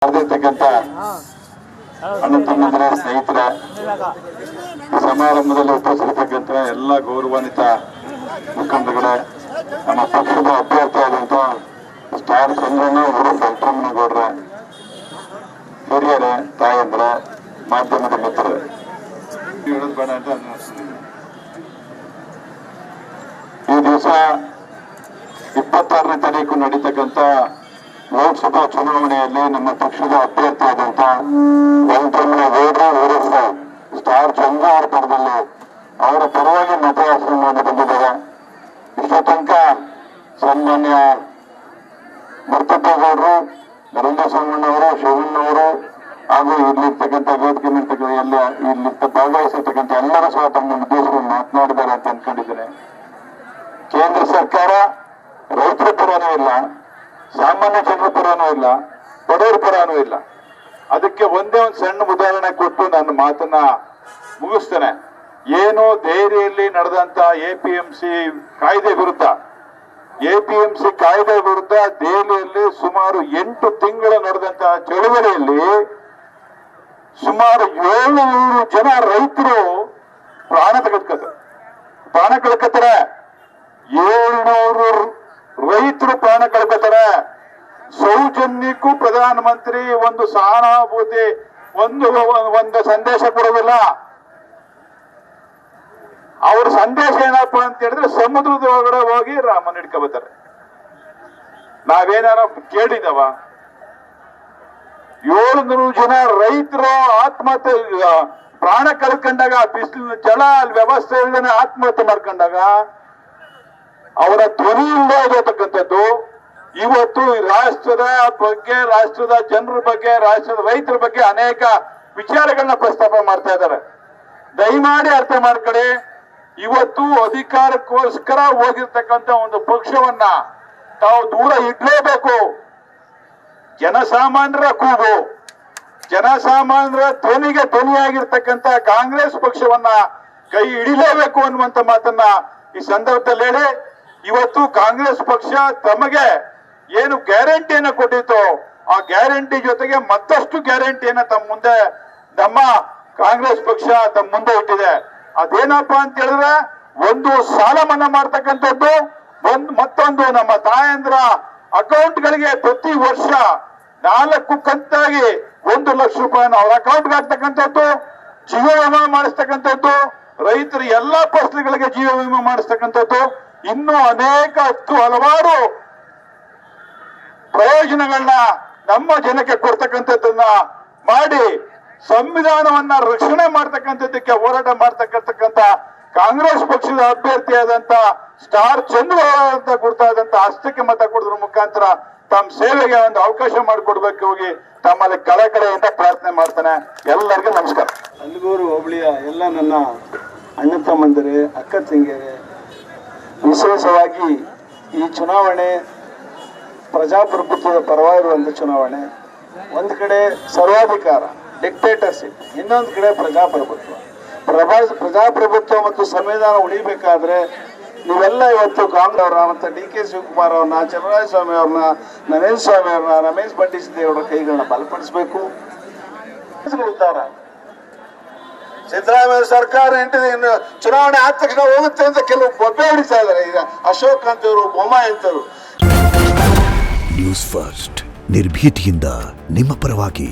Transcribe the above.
ನಡೆದಿರ್ತಕ್ಕಂಥ ಅಣ್ಣ ತಮ್ಮಂದಿರ ಸ್ನೇಹಿತರ ಸಮಾರಂಭದಲ್ಲಿ ಉಪಸ್ಥಿತಕ್ಕಂಥ ಎಲ್ಲ ಗೌರವಾನ್ವಿತ ಮುಖಂಡಗಳೇ, ನಮ್ಮ ಪಕ್ಷದ ಅಭ್ಯರ್ಥಿ ಆದಂತ ಸ್ಟಾರ್ ಚಂದ್ರಣ್ಣ ಅವರು ಸಂಕ್ರಮಣಗೌಡ್ರೆ, ಹಿರಿಯರೇ, ತಾಯಂದ್ರ, ಮಾಧ್ಯಮದ ಮಿತ್ರರೇ, ಹೇಳೋದು ಬೇಡ ಅಂತ ಈ ದಿವಸ 26ನೇ ತಾರೀಕು ನಡೀತಕ್ಕಂಥ ಲೋಕಸಭಾ ಚುನಾವಣೆಯಲ್ಲಿ ನಮ್ಮ ಪಕ್ಷದ ಅಭ್ಯರ್ಥಿ ಆದಂತ ವೆಂಕಟರಮಣಗೌಡರು ವಿರುದ್ಧ ಸ್ಟಾರ್ ಚಂದ್ರ ಅವರ ಪರದಲ್ಲಿ ಅವರ ಪರವಾಗಿ ಮತಯಾಚನೆ ಮಾಡಿ ಬಂದಿದ್ದಾರೆ. ಇಷ್ಟ ತನಕ ಸನ್ಮಾನ್ಯ ಮರ್ತಪ್ಪಗೌಡರು, ನರೇಂದ್ರ ಸೋಮಣ್ಣವರು, ಶಿವಣ್ಣವರು ಹಾಗೂ ಇಲ್ಲಿರ್ತಕ್ಕಂಥ ವೇದಿಕೆ ಇಲ್ಲಿ ಭಾಗವಹಿಸಿರ್ತಕ್ಕಂಥ ಎಲ್ಲರೂ ಸಹ ತಮ್ಮ ಉದ್ದೇಶವನ್ನು ಮಾತನಾಡಿದ್ದಾರೆ ಅಂತ ಅನ್ಕೊಂಡಿದ್ದೇನೆ. ಕೇಂದ್ರ ಸರ್ಕಾರ ರೈತರ ಪರನೂ ಇಲ್ಲ, ಸಾಮಾನ್ಯ ಜನರ ಪರನೂ ಇಲ್ಲ, ಬಡವರ ಪರನೂ ಇಲ್ಲ. ಅದಕ್ಕೆ ಒಂದೇ ಒಂದು ಸಣ್ಣ ಉದಾಹರಣೆ ಕೊಟ್ಟು ನನ್ನ ಮಾತನ್ನ ಮುಗಿಸ್ತೇನೆ. ಏನು ದೆಹಲಿಯಲ್ಲಿ ನಡೆದಂತ APMC ಕಾಯ್ದೆ ವಿರುದ್ಧ ದೆಹಲಿಯಲ್ಲಿ ಸುಮಾರು 8 ತಿಂಗಳು ನಡೆದಂತಹ ಚಳವಳಿಯಲ್ಲಿ ಸುಮಾರು 700 ಜನ ರೈತರು ಪ್ರಾಣ ಕಳ್ಕೊತಾರೆ. 700 ರೈತರು ಪ್ರಾಣ ಕಳ್ಕೊತಾರೆ. ಸೌಜನ್ಯಕ್ಕೂ ಪ್ರಧಾನಮಂತ್ರಿ ಒಂದು ಸಹಾನುಭೂತಿ ಒಂದು ಸಂದೇಶ ಕೊಡೋದಿಲ್ಲ. ಅವ್ರ ಸಂದೇಶ ಏನಪ್ಪ ಅಂತ ಹೇಳಿದ್ರೆ ಸಮುದ್ರದ ಒಳಗಡೆ ಹೋಗಿ ರಾಮನ್ ಹಿಡ್ಕೊಬತ್ತಾರೆ. ನಾವೇನಾರ ಕೇಳಿದವ? 700 ಜನ ರೈತರು ಆತ್ಮಹತ್ಯೆ ಪ್ರಾಣ ಕಳ್ಕೊಂಡಾಗ, ಬಿಸಿಲು ಜಲ ವ್ಯವಸ್ಥೆ ಇಲ್ಲದೆ ಆತ್ಮಹತ್ಯೆ ಮಾಡ್ಕೊಂಡಾಗ ಅವರ ಧ್ವನಿ ಇಲ್ಲದೆ ಇರತಕ್ಕಂಥದ್ದು ಇವತ್ತು ರಾಷ್ಟ್ರದ ಬಗ್ಗೆ, ರಾಷ್ಟ್ರದ ಜನರ ಬಗ್ಗೆ, ರಾಷ್ಟ್ರದ ರೈತರ ಬಗ್ಗೆ ಅನೇಕ ವಿಚಾರಗಳನ್ನ ಪ್ರಸ್ತಾಪ ಮಾಡ್ತಾ ಇದ್ದಾರೆ. ದಯಮಾಡಿ ಅರ್ಥ ಮಾಡ್ಕೊಳ್ಳಿ, ಇವತ್ತು ಅಧಿಕಾರಕ್ಕೋಸ್ಕರ ಹೋಗಿರ್ತಕ್ಕಂಥ ಒಂದು ಪಕ್ಷವನ್ನ ತಾವು ದೂರ ಇಡ್ಲೇಬೇಕು. ಜನಸಾಮಾನ್ಯರ ಕೂಗು, ಜನಸಾಮಾನ್ಯರ ಧ್ವನಿಯಾಗಿರ್ತಕ್ಕಂಥ ಕಾಂಗ್ರೆಸ್ ಪಕ್ಷವನ್ನ ಕೈ ಹಿಡಿಲೇಬೇಕು ಅನ್ನುವಂತ ಮಾತನ್ನ ಈ ಸಂದರ್ಭದಲ್ಲಿ ಹೇಳಿ, ಇವತ್ತು ಕಾಂಗ್ರೆಸ್ ಪಕ್ಷ ತಮಗೆ ಏನು ಗ್ಯಾರಂಟಿಯನ್ನ ಕೊಟ್ಟಿತ್ತು, ಆ ಗ್ಯಾರಂಟಿ ಜೊತೆಗೆ ಮತ್ತಷ್ಟು ಗ್ಯಾರಂಟಿಯನ್ನ ನಮ್ಮ ಕಾಂಗ್ರೆಸ್ ಪಕ್ಷ ತಮ್ಮ ಮುಂದೆ ಇಟ್ಟಿದೆ. ಅದೇನಪ್ಪಾ ಅಂತ ಹೇಳಿದ್ರೆ, ಒಂದು ಸಾಲ ಮನ್ನಾ ಮಾಡ್ತಕ್ಕಂಥದ್ದು, ಮತ್ತೊಂದು ನಮ್ಮ ತಾಯಂದ್ರ ಅಕೌಂಟ್ಗಳಿಗೆ ಪ್ರತಿ ವರ್ಷ 4 ಕಂತಾಗಿ 1 ಲಕ್ಷ ರೂಪಾಯಿನ ಅವ್ರ ಅಕೌಂಟ್ಗೆ ಹಾಕ್ತಕ್ಕಂಥದ್ದು, ಜೀವ ವಿಮೆ ಮಾಡಿಸ್ತಕ್ಕಂಥದ್ದು, ರೈತರ ಎಲ್ಲಾ ಫಸಲುಗಳಿಗೆ ಜೀವ ವಿಮೆ ಮಾಡಿಸ್ತಕ್ಕಂಥದ್ದು, ಇನ್ನೂ ಅನೇಕ ಹಲವಾರು ಪ್ರಯೋಜನಗಳನ್ನ ನಮ್ಮ ಜನಕ್ಕೆ ಕೊಡ್ತಕ್ಕಂಥದ್ದನ್ನ ಮಾಡಿ ಸಂವಿಧಾನವನ್ನ ರಕ್ಷಣೆ ಮಾಡ್ತಕ್ಕಂಥದ್ದಕ್ಕೆ ಹೋರಾಟ ಮಾಡ್ತಕ್ಕಂಥ ಕಾಂಗ್ರೆಸ್ ಪಕ್ಷದ ಅಭ್ಯರ್ಥಿಯಾದಂತ ಸ್ಟಾರ್ ಚಂದ್ರ ಅಂತ ಗುರುತಾದಂತ ಹಸ್ತಕ್ಕೆ ಮತ ಕೊಡೋದ್ರ ಮುಖಾಂತರ ತಮ್ಮ ಸೇವೆಗೆ ಒಂದು ಅವಕಾಶ ಮಾಡಿಕೊಡ್ಬೇಕು ಹೋಗಿ ತಮ್ಮಲ್ಲಿ ಕಳೆಯಿಂದ ಪ್ರಾರ್ಥನೆ ಮಾಡ್ತಾನೆ. ಎಲ್ಲರಿಗೂ ನಮಸ್ಕಾರ. ಅಲ್ಗೂರು ಹೋಬಳಿಯ ಎಲ್ಲ ನನ್ನ ಅಣ್ಣ ತಮ್ಮಂದಿರೇ, ಅಕ್ಕ ತಂಗಿಯರೇ, ವಿಶೇಷವಾಗಿ ಈ ಚುನಾವಣೆ ಪ್ರಜಾಪ್ರಭುತ್ವದ ಪರವಾಗಿರುವಂಥ ಚುನಾವಣೆ. ಒಂದು ಕಡೆ ಸರ್ವಾಧಿಕಾರ, ಡಿಕ್ಟೇಟರ್ಶಿಪ್, ಇನ್ನೊಂದು ಕಡೆ ಪ್ರಜಾಪ್ರಭುತ್ವ. ಪ್ರಜಾಪ್ರಭುತ್ವ ಮತ್ತು ಸಂವಿಧಾನ ಉಳಿಬೇಕಾದ್ರೆ ನೀವೆಲ್ಲ ಇವತ್ತು ಕಾಂಗ್ರೆಸ್ ಅವರ ಮತ್ತು DK ಶಿವಕುಮಾರ್ ಅವ್ರನ್ನ, ಚಲರಾಯಸ್ವಾಮಿ ಅವ್ರನ್ನ, ನರೇಂದ್ರ ಸ್ವಾಮಿ ಅವ್ರನ್ನ, ರಮೇಶ್ ಬಂಡಿಸಿದ್ದೇವರ ಕೈಗಳನ್ನ ಬಲಪಡಿಸಬೇಕು. ಉದ್ದಾರ ಸಿದ್ದರಾಮಯ್ಯ ಸರ್ಕಾರ ಚುನಾವಣೆ ಆದ ತಕ್ಷಣ ಹೋಗುತ್ತೆ ಅಂತ ಕೆಲವು ಬೊಬ್ಬೆ ಹೊಡಿತಾ ಇದ್ದಾರೆ. ಈಗ ಅಶೋಕ್ ಅಂತವರು, ಬೊಮ್ಮಾಯಿ ಅಂತವರು. ನ್ಯೂಸ್ ಫಸ್ಟ್, ನಿರ್ಭೀತಿಯಿಂದ ನಿಮ್ಮ ಪರವಾಗಿ.